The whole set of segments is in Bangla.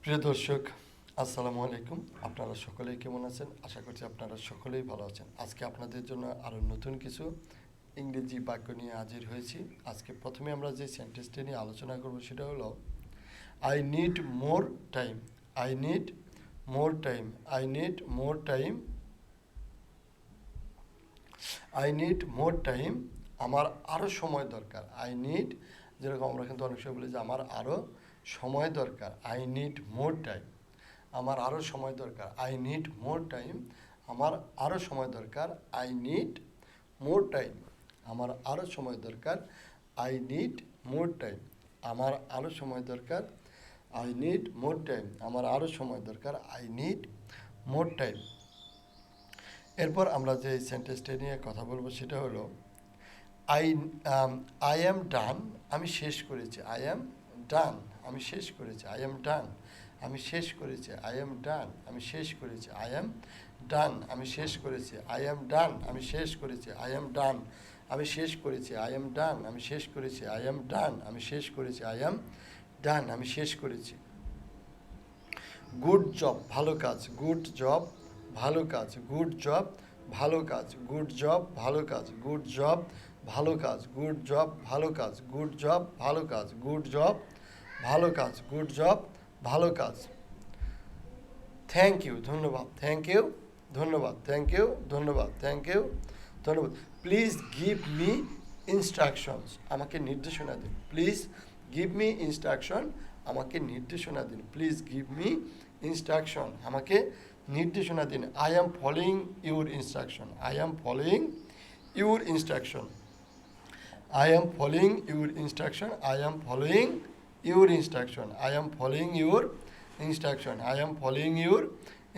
প্রিয় দর্শক, আসসালামু আলাইকুম। আপনারা সকলেই কেমন আছেন? আশা করছি আপনারা সকলেই ভালো আছেন। আজকে আপনাদের জন্য আরও নতুন কিছু ইংরেজি বাক্য নিয়ে হাজির হয়েছি। আজকে প্রথমে আমরা যে সেন্টেন্সটি নিয়ে আলোচনা করব সেটা হলো I need more time. I need more time. I need more time. I need more time. আমার আরও সময় দরকার। আই নিড, যেরকম আমরা কিন্তু অনেক সময় বলি যে আমার আরও সময় দরকার। I need more time. আমার আরও সময় দরকার। I need more time. আমার আরও সময় দরকার। I need more time. আমার আরও সময় দরকার। I need more time. আমার আরও সময় দরকার। I need more time. আমার আরও সময় দরকার। I need more time. এরপর আমরা যে সেন্টেন্সটা নিয়ে কথা বলবো সেটা হলো আই আই অ্যাম ডান। আমি শেষ করেছি। আই অ্যাম ডান। আমি শেষ করেছি। আই অ্যাম ডান। আমি শেষ করেছি। আই অ্যাম ডান। আমি শেষ করেছি। আই অ্যাম ডান। আমি শেষ করেছি। আই অ্যাম ডান। আমি শেষ করেছি। আই অ্যাম ডান। আমি শেষ করেছি। আই অ্যাম ডান। আমি শেষ করেছি। আই অ্যাম ডান। আমি শেষ করেছি। আই অ্যাম ডান। আমি শেষ করেছি। গুড জব, ভালো কাজ। গুড জব, ভালো কাজ। গুড জব, ভালো কাজ। গুড জব, ভালো কাজ। গুড জব, ভালো কাজ। গুড জব, ভালো কাজ। গুড জব, ভালো কাজ। গুড জব, ভালো কাজ। গুড জব, ভালো কাজ। থ্যাংক ইউ, ধন্যবাদ। থ্যাংক ইউ, ধন্যবাদ। থ্যাংক ইউ, ধন্যবাদ। থ্যাংক ইউ, ধন্যবাদ। Please give me instructions. আমাকে নির্দেশনা দিন। Please give me instruction. আমাকে নির্দেশনা দিন। Please give me instruction. আমাকে নির্দেশনা দিন। I am following your instruction. I am following your instruction. I am following your instruction. I am following your instruction. I am following your instruction. I am following your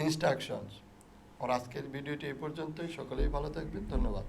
instructions. আর আজকের ভিডিওটি এই পর্যন্তই। সকলেই ভালো থাকবেন। ধন্যবাদ।